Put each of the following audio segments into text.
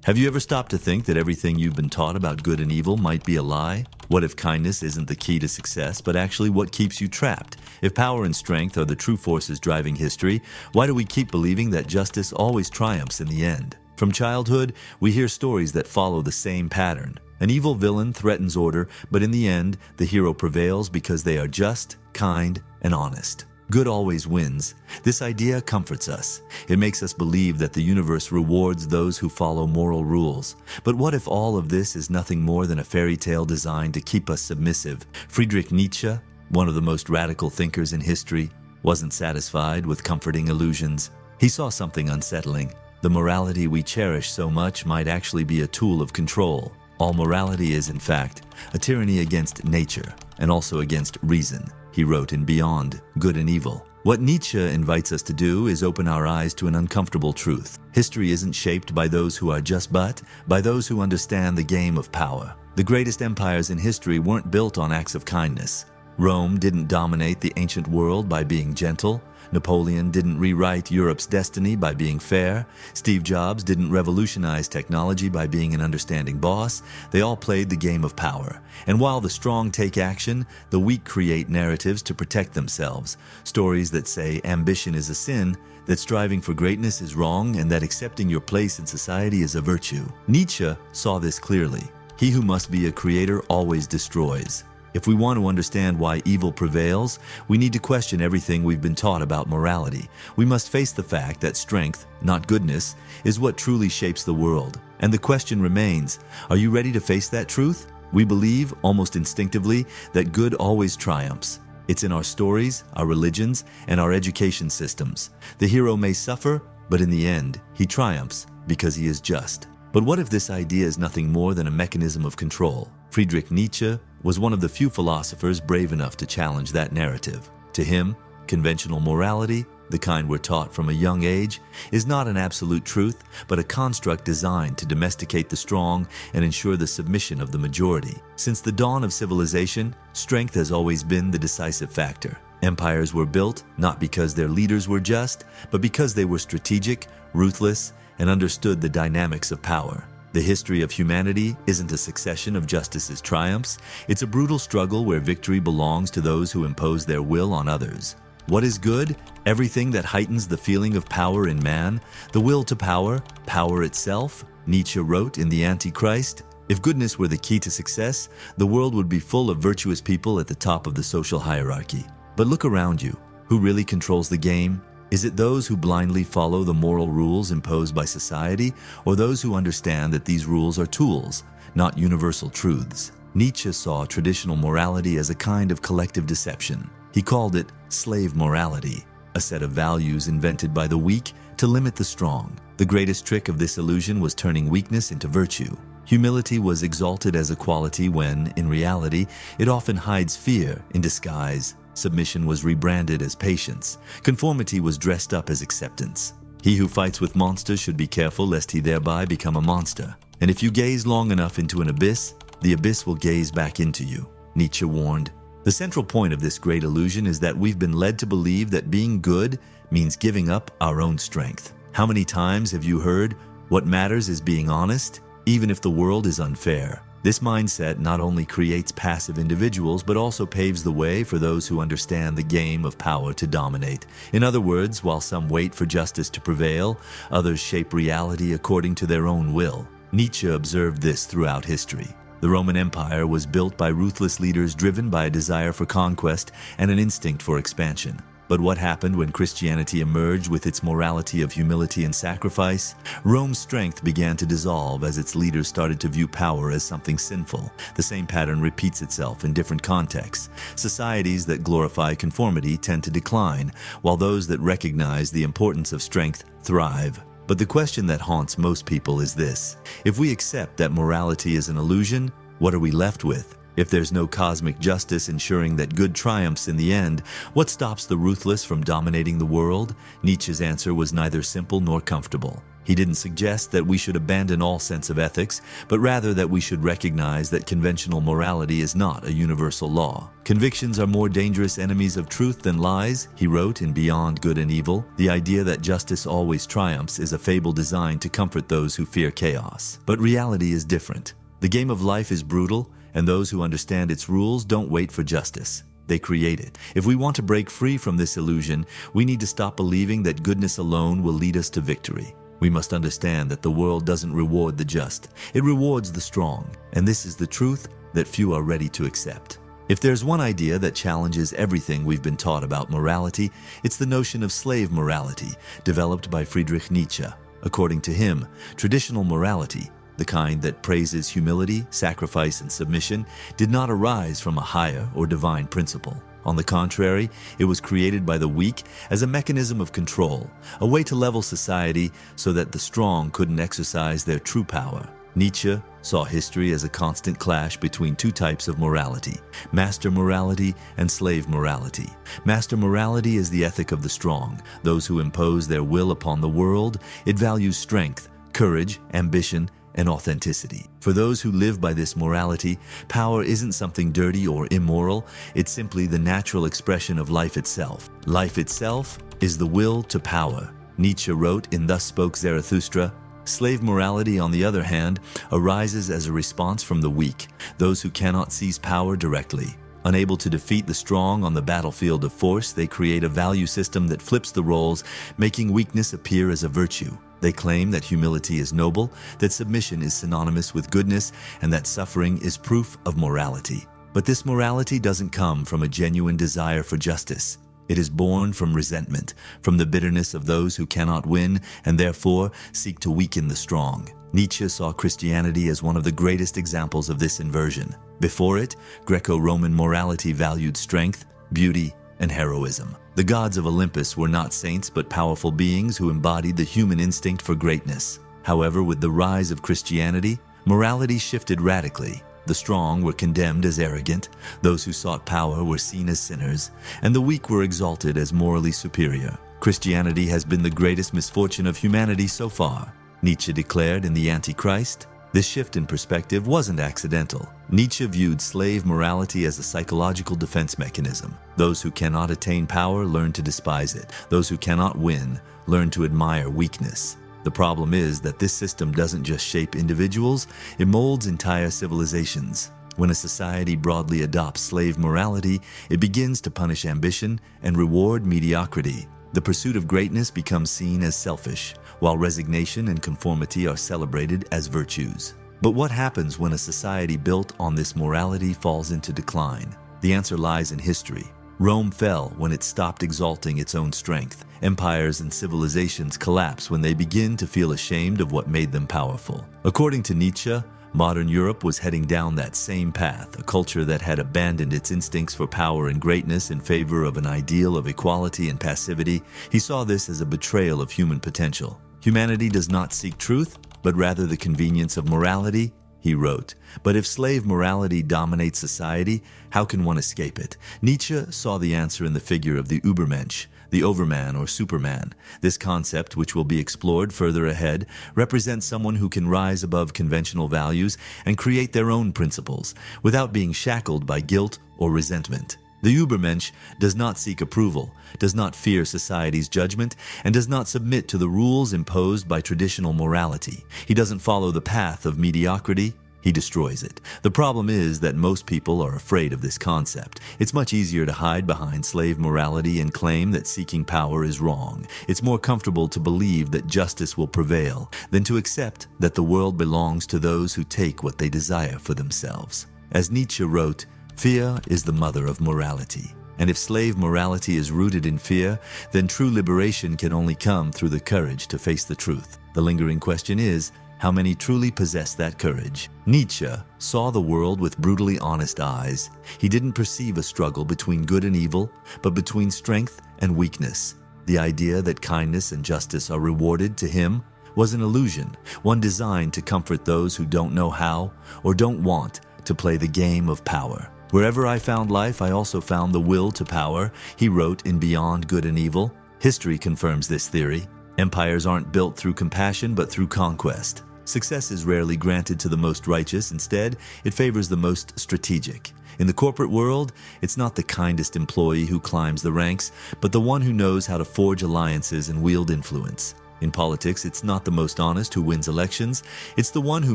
Have you ever stopped to think that everything you've been taught about good and evil might be a lie? What if kindness isn't the key to success, but actually what keeps you trapped? If power and strength are the true forces driving history, why do we keep believing that justice always triumphs in the end? From childhood, we hear stories that follow the same pattern. An evil villain threatens order, but in the end, the hero prevails because they are just, kind, and honest. Good always wins. This idea comforts us. It makes us believe that the universe rewards those who follow moral rules. But what if all of this is nothing more than a fairy tale designed to keep us submissive? Friedrich Nietzsche, one of the most radical thinkers in history, wasn't satisfied with comforting illusions. He saw something unsettling. The morality we cherish so much might actually be a tool of control. All morality is, in fact, a tyranny against nature and also against reason. He wrote in Beyond Good and Evil. What Nietzsche invites us to do is open our eyes to an uncomfortable truth. History isn't shaped by those who are just but by those who understand the game of power. The greatest empires in history weren't built on acts of kindness. Rome didn't dominate the ancient world by being gentle. Napoleon didn't rewrite Europe's destiny by being fair. Steve Jobs didn't revolutionize technology by being an understanding boss. They all played the game of power. And while the strong take action, the weak create narratives to protect themselves. Stories that say ambition is a sin, that striving for greatness is wrong, and that accepting your place in society is a virtue. Nietzsche saw this clearly. He who must be a creator always destroys. If we want to understand why evil prevails, we need to question everything we've been taught about morality. We must face the fact that strength, not goodness, is what truly shapes the world. And the question remains, are you ready to face that truth? We believe, almost instinctively, that good always triumphs. It's in our stories, our religions, and our education systems. The hero may suffer, but in the end, he triumphs because he is just. But what if this idea is nothing more than a mechanism of control? Friedrich Nietzsche was one of the few philosophers brave enough to challenge that narrative. To him, conventional morality, the kind we're taught from a young age, is not an absolute truth, but a construct designed to domesticate the strong and ensure the submission of the majority. Since the dawn of civilization, strength has always been the decisive factor. Empires were built not because their leaders were just, but because they were strategic, ruthless, and understood the dynamics of power. The history of humanity isn't a succession of justice's triumphs. It's a brutal struggle where victory belongs to those who impose their will on others. What is good? Everything that heightens the feeling of power in man, the will to power, power itself. Nietzsche wrote in The Antichrist, if goodness were the key to success, the world would be full of virtuous people at the top of the social hierarchy. But look around you. Who really controls the game? Is it those who blindly follow the moral rules imposed by society, or those who understand that these rules are tools, not universal truths? Nietzsche saw traditional morality as a kind of collective deception. He called it slave morality, a set of values invented by the weak to limit the strong. The greatest trick of this illusion was turning weakness into virtue. Humility was exalted as a quality when, in reality, it often hides fear in disguise. Submission was rebranded as patience. Conformity was dressed up as acceptance. He who fights with monsters should be careful lest he thereby become a monster. And if you gaze long enough into an abyss, the abyss will gaze back into you, Nietzsche warned. The central point of this great illusion is that we've been led to believe that being good means giving up our own strength. How many times have you heard, what matters is being honest, even if the world is unfair? This mindset not only creates passive individuals, but also paves the way for those who understand the game of power to dominate. In other words, while some wait for justice to prevail, others shape reality according to their own will. Nietzsche observed this throughout history. The Roman Empire was built by ruthless leaders driven by a desire for conquest and an instinct for expansion. But what happened when Christianity emerged with its morality of humility and sacrifice? Rome's strength began to dissolve as its leaders started to view power as something sinful. The same pattern repeats itself in different contexts. Societies that glorify conformity tend to decline, while those that recognize the importance of strength thrive. But the question that haunts most people is this: if we accept that morality is an illusion, what are we left with? If there's no cosmic justice ensuring that good triumphs in the end, what stops the ruthless from dominating the world? Nietzsche's answer was neither simple nor comfortable. He didn't suggest that we should abandon all sense of ethics, but rather that we should recognize that conventional morality is not a universal law. Convictions are more dangerous enemies of truth than lies, he wrote in Beyond Good and Evil. The idea that justice always triumphs is a fable designed to comfort those who fear chaos. But reality is different. The game of life is brutal, and those who understand its rules don't wait for justice. They create it. If we want to break free from this illusion, we need to stop believing that goodness alone will lead us to victory. We must understand that the world doesn't reward the just. It rewards the strong. And this is the truth that few are ready to accept. If there's one idea that challenges everything we've been taught about morality, it's the notion of slave morality, developed by Friedrich Nietzsche. According to him, traditional morality, the kind that praises humility, sacrifice, and submission, did not arise from a higher or divine principle. On the contrary, it was created by the weak as a mechanism of control, a way to level society so that the strong couldn't exercise their true power. Nietzsche saw history as a constant clash between two types of morality: master morality and slave morality. Master morality is the ethic of the strong, those who impose their will upon the world. It values strength, courage, ambition, and authenticity. For those who live by this morality, power isn't something dirty or immoral, it's simply the natural expression of life itself. Life itself is the will to power. Nietzsche wrote in Thus Spoke Zarathustra, slave morality, on the other hand, arises as a response from the weak, those who cannot seize power directly. Unable to defeat the strong on the battlefield of force, they create a value system that flips the roles, making weakness appear as a virtue. They claim that humility is noble, that submission is synonymous with goodness, and that suffering is proof of morality. But this morality doesn't come from a genuine desire for justice. It is born from resentment, from the bitterness of those who cannot win and therefore seek to weaken the strong. Nietzsche saw Christianity as one of the greatest examples of this inversion. Before it, Greco-Roman morality valued strength, beauty, and heroism. The gods of Olympus were not saints but powerful beings who embodied the human instinct for greatness. However, with the rise of Christianity, morality shifted radically. The strong were condemned as arrogant, those who sought power were seen as sinners, and the weak were exalted as morally superior. Christianity has been the greatest misfortune of humanity so far. Nietzsche declared in The Antichrist, this shift in perspective wasn't accidental. Nietzsche viewed slave morality as a psychological defense mechanism. Those who cannot attain power learn to despise it. Those who cannot win learn to admire weakness. The problem is that this system doesn't just shape individuals, it molds entire civilizations. When a society broadly adopts slave morality, it begins to punish ambition and reward mediocrity. The pursuit of greatness becomes seen as selfish, while resignation and conformity are celebrated as virtues. But what happens when a society built on this morality falls into decline? The answer lies in history. Rome fell when it stopped exalting its own strength. Empires and civilizations collapse when they begin to feel ashamed of what made them powerful. According to Nietzsche, modern Europe was heading down that same path, a culture that had abandoned its instincts for power and greatness in favor of an ideal of equality and passivity. He saw this as a betrayal of human potential. Humanity does not seek truth, but rather the convenience of morality, he wrote. But if slave morality dominates society, how can one escape it? Nietzsche saw the answer in the figure of the Übermensch, the overman or superman. This concept, which will be explored further ahead, represents someone who can rise above conventional values and create their own principles, without being shackled by guilt or resentment. The Übermensch does not seek approval, does not fear society's judgment, and does not submit to the rules imposed by traditional morality. He doesn't follow the path of mediocrity, he destroys it. The problem is that most people are afraid of this concept. It's much easier to hide behind slave morality and claim that seeking power is wrong. It's more comfortable to believe that justice will prevail than to accept that the world belongs to those who take what they desire for themselves. As Nietzsche wrote, fear is the mother of morality. And if slave morality is rooted in fear, then true liberation can only come through the courage to face the truth. The lingering question is, how many truly possess that courage? Nietzsche saw the world with brutally honest eyes. He didn't perceive a struggle between good and evil, but between strength and weakness. The idea that kindness and justice are rewarded to him was an illusion, one designed to comfort those who don't know how or don't want to play the game of power. Wherever I found life, I also found the will to power, he wrote in Beyond Good and Evil. History confirms this theory. Empires aren't built through compassion but through conquest. Success is rarely granted to the most righteous. Instead, it favors the most strategic. In the corporate world, it's not the kindest employee who climbs the ranks, but the one who knows how to forge alliances and wield influence. In politics, it's not the most honest who wins elections, it's the one who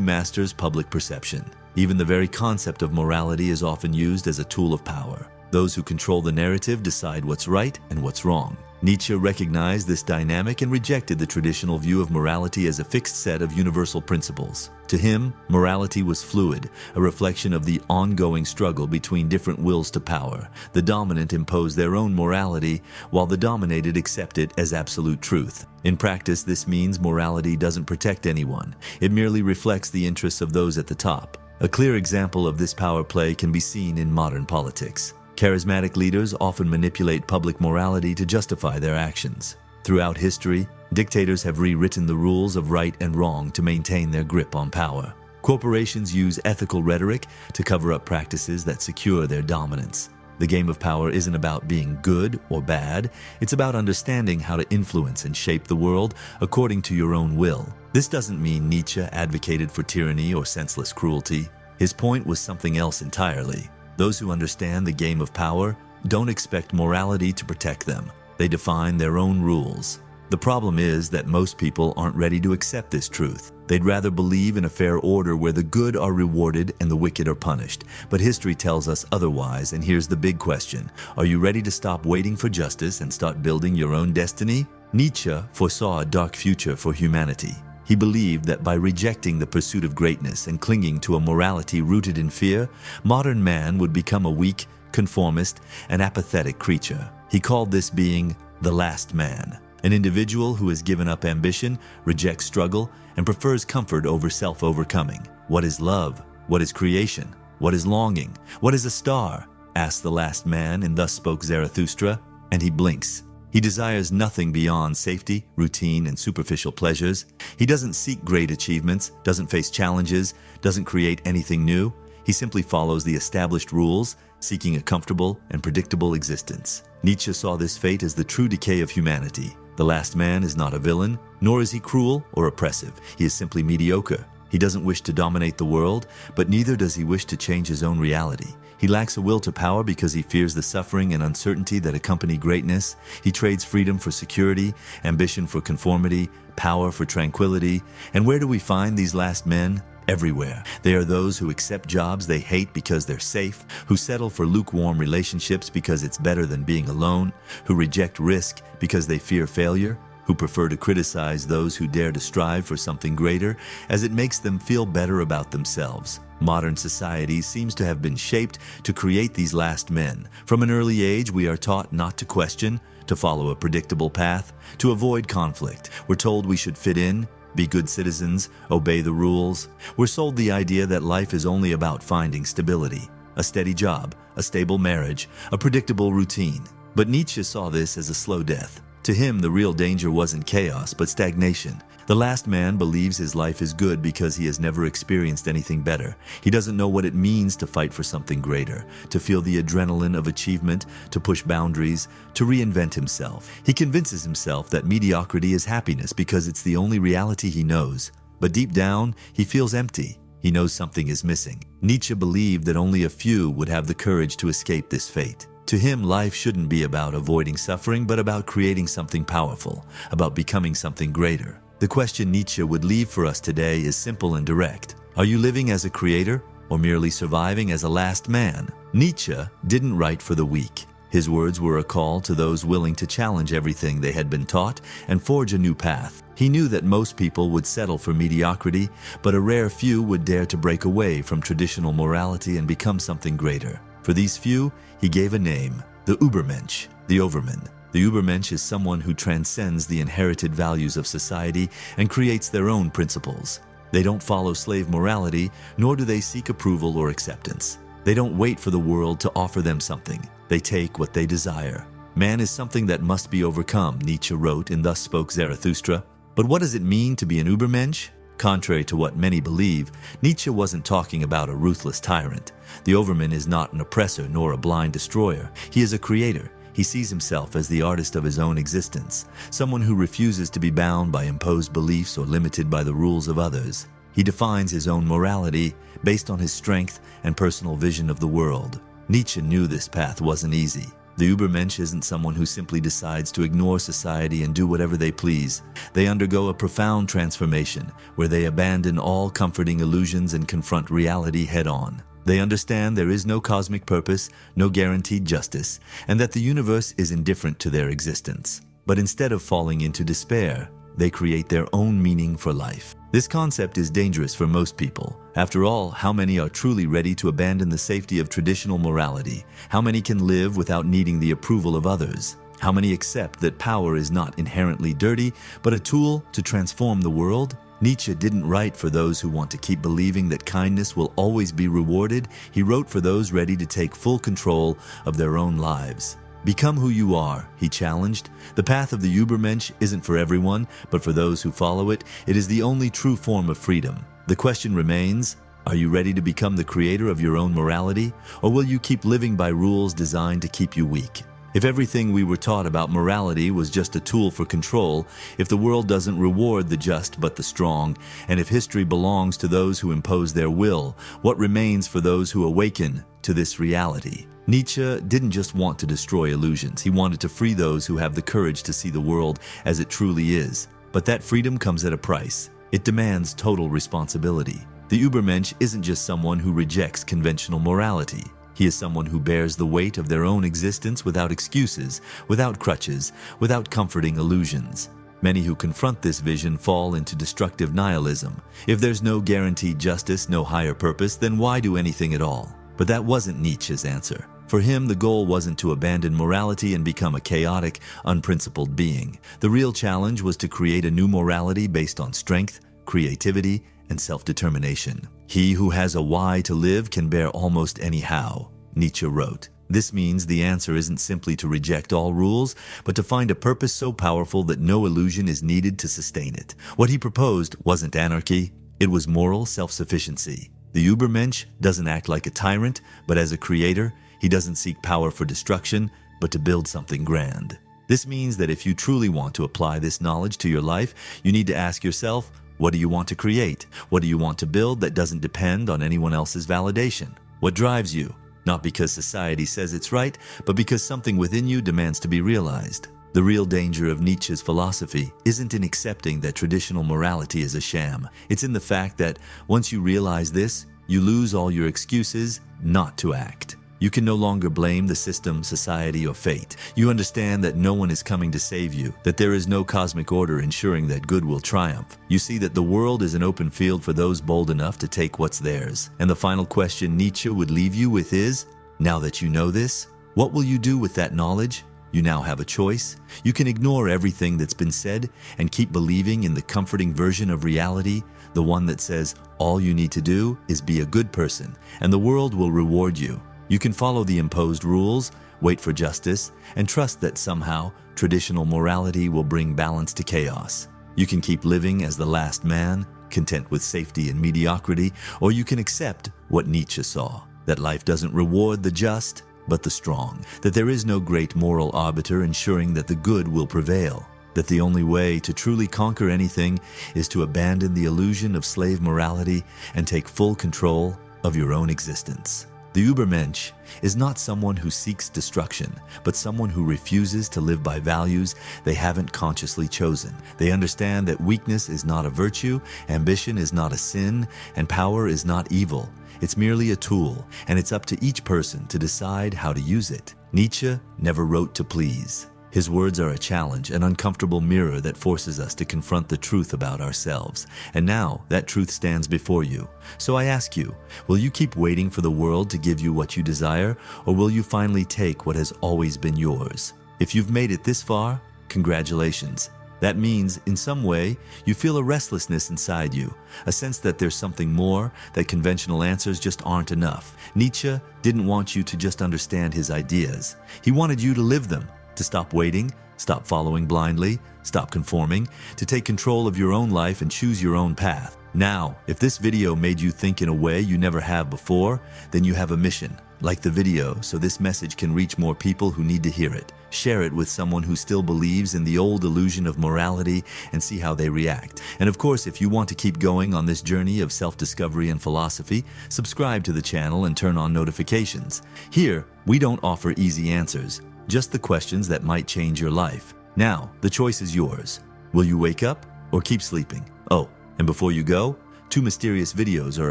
masters public perception. Even the very concept of morality is often used as a tool of power. Those who control the narrative decide what's right and what's wrong. Nietzsche recognized this dynamic and rejected the traditional view of morality as a fixed set of universal principles. To him, morality was fluid, a reflection of the ongoing struggle between different wills to power. The dominant impose their own morality, while the dominated accept it as absolute truth. In practice, this means morality doesn't protect anyone. It merely reflects the interests of those at the top. A clear example of this power play can be seen in modern politics. Charismatic leaders often manipulate public morality to justify their actions. Throughout history, dictators have rewritten the rules of right and wrong to maintain their grip on power. Corporations use ethical rhetoric to cover up practices that secure their dominance. The game of power isn't about being good or bad, it's about understanding how to influence and shape the world according to your own will. This doesn't mean Nietzsche advocated for tyranny or senseless cruelty. His point was something else entirely. Those who understand the game of power don't expect morality to protect them. They define their own rules. The problem is that most people aren't ready to accept this truth. They'd rather believe in a fair order where the good are rewarded and the wicked are punished. But history tells us otherwise, and here's the big question. Are you ready to stop waiting for justice and start building your own destiny? Nietzsche foresaw a dark future for humanity. He believed that by rejecting the pursuit of greatness and clinging to a morality rooted in fear, modern man would become a weak, conformist, and apathetic creature. He called this being the last man, an individual who has given up ambition, rejects struggle, and prefers comfort over self-overcoming. What is love? What is creation? What is longing? What is a star? Asked the last man, and thus spoke Zarathustra, and he blinks. He desires nothing beyond safety, routine, and superficial pleasures. He doesn't seek great achievements, doesn't face challenges, doesn't create anything new. He simply follows the established rules, seeking a comfortable and predictable existence. Nietzsche saw this fate as the true decay of humanity. The last man is not a villain, nor is he cruel or oppressive. He is simply mediocre. He doesn't wish to dominate the world, but neither does he wish to change his own reality. He lacks a will to power because he fears the suffering and uncertainty that accompany greatness. He trades freedom for security, ambition for conformity, power for tranquility. And where do we find these last men? Everywhere. They are those who accept jobs they hate because they're safe, who settle for lukewarm relationships because it's better than being alone, who reject risk because they fear failure, who prefer to criticize those who dare to strive for something greater, as it makes them feel better about themselves. Modern society seems to have been shaped to create these last men. From an early age, we are taught not to question, to follow a predictable path, to avoid conflict. We're told we should fit in, be good citizens, obey the rules. We're sold the idea that life is only about finding stability, a steady job, a stable marriage, a predictable routine. But Nietzsche saw this as a slow death. To him, the real danger wasn't chaos, but stagnation. The last man believes his life is good because he has never experienced anything better. He doesn't know what it means to fight for something greater, to feel the adrenaline of achievement, to push boundaries, to reinvent himself. He convinces himself that mediocrity is happiness because it's the only reality he knows. But deep down, he feels empty. He knows something is missing. Nietzsche believed that only a few would have the courage to escape this fate. To him, life shouldn't be about avoiding suffering, but about creating something powerful, about becoming something greater. The question Nietzsche would leave for us today is simple and direct. Are you living as a creator or merely surviving as a last man? Nietzsche didn't write for the weak. His words were a call to those willing to challenge everything they had been taught and forge a new path. He knew that most people would settle for mediocrity, but a rare few would dare to break away from traditional morality and become something greater. For these few, he gave a name, the Übermensch, the Overman. The Übermensch is someone who transcends the inherited values of society and creates their own principles. They don't follow slave morality, nor do they seek approval or acceptance. They don't wait for the world to offer them something. They take what they desire. Man is something that must be overcome, Nietzsche wrote, and thus spoke Zarathustra. But what does it mean to be an Übermensch? Contrary to what many believe, Nietzsche wasn't talking about a ruthless tyrant. The Overman is not an oppressor nor a blind destroyer. He is a creator. He sees himself as the artist of his own existence, someone who refuses to be bound by imposed beliefs or limited by the rules of others. He defines his own morality based on his strength and personal vision of the world. Nietzsche knew this path wasn't easy. The Übermensch isn't someone who simply decides to ignore society and do whatever they please. They undergo a profound transformation where they abandon all comforting illusions and confront reality head-on. They understand there is no cosmic purpose, no guaranteed justice, and that the universe is indifferent to their existence. But instead of falling into despair, they create their own meaning for life. This concept is dangerous for most people. After all, how many are truly ready to abandon the safety of traditional morality? How many can live without needing the approval of others? How many accept that power is not inherently dirty, but a tool to transform the world? Nietzsche didn't write for those who want to keep believing that kindness will always be rewarded. He wrote for those ready to take full control of their own lives. Become who you are, he challenged. The path of the Übermensch isn't for everyone, but for those who follow it, it is the only true form of freedom. The question remains, are you ready to become the creator of your own morality, or will you keep living by rules designed to keep you weak? If everything we were taught about morality was just a tool for control, if the world doesn't reward the just but the strong, and if history belongs to those who impose their will, what remains for those who awaken to this reality? Nietzsche didn't just want to destroy illusions. He wanted to free those who have the courage to see the world as it truly is. But that freedom comes at a price. It demands total responsibility. The Übermensch isn't just someone who rejects conventional morality. He is someone who bears the weight of their own existence without excuses, without crutches, without comforting illusions. Many who confront this vision fall into destructive nihilism. If there's no guaranteed justice, no higher purpose, then why do anything at all? But that wasn't Nietzsche's answer. For him, the goal wasn't to abandon morality and become a chaotic, unprincipled being. The real challenge was to create a new morality based on strength, creativity, and self-determination. He who has a why to live can bear almost any how, Nietzsche wrote. This means the answer isn't simply to reject all rules, but to find a purpose so powerful that no illusion is needed to sustain it. What he proposed wasn't anarchy, it was moral self-sufficiency. The Übermensch doesn't act like a tyrant, but as a creator. He doesn't seek power for destruction, but to build something grand. This means that if you truly want to apply this knowledge to your life, you need to ask yourself, what do you want to create? What do you want to build that doesn't depend on anyone else's validation? What drives you? Not because society says it's right, but because something within you demands to be realized. The real danger of Nietzsche's philosophy isn't in accepting that traditional morality is a sham. It's in the fact that once you realize this, you lose all your excuses not to act. You can no longer blame the system, society, or fate. You understand that no one is coming to save you, that there is no cosmic order ensuring that good will triumph. You see that the world is an open field for those bold enough to take what's theirs. And the final question Nietzsche would leave you with is, now that you know this, what will you do with that knowledge? You now have a choice. You can ignore everything that's been said and keep believing in the comforting version of reality, the one that says all you need to do is be a good person, and the world will reward you. You can follow the imposed rules, wait for justice, and trust that somehow traditional morality will bring balance to chaos. You can keep living as the last man, content with safety and mediocrity, or you can accept what Nietzsche saw, that life doesn't reward the just, but the strong, that there is no great moral arbiter ensuring that the good will prevail, that the only way to truly conquer anything is to abandon the illusion of slave morality and take full control of your own existence. The Übermensch is not someone who seeks destruction, but someone who refuses to live by values they haven't consciously chosen. They understand that weakness is not a virtue, ambition is not a sin, and power is not evil. It's merely a tool, and it's up to each person to decide how to use it. Nietzsche never wrote to please. His words are a challenge, an uncomfortable mirror that forces us to confront the truth about ourselves. And now, that truth stands before you. So I ask you, will you keep waiting for the world to give you what you desire, or will you finally take what has always been yours? If you've made it this far, congratulations. That means, in some way, you feel a restlessness inside you, a sense that there's something more, that conventional answers just aren't enough. Nietzsche didn't want you to just understand his ideas. He wanted you to live them. To stop waiting, stop following blindly, stop conforming, to take control of your own life and choose your own path. Now, if this video made you think in a way you never have before, then you have a mission. Like the video so this message can reach more people who need to hear it. Share it with someone who still believes in the old illusion of morality and see how they react. And of course, if you want to keep going on this journey of self-discovery and philosophy, subscribe to the channel and turn on notifications. Here, we don't offer easy answers, just the questions that might change your life. Now, the choice is yours. Will you wake up or keep sleeping? Oh, and before you go, 2 mysterious videos are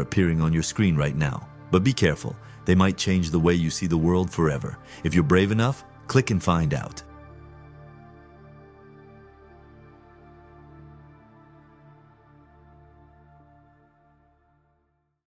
appearing on your screen right now. But be careful, they might change the way you see the world forever. If you're brave enough, click and find out.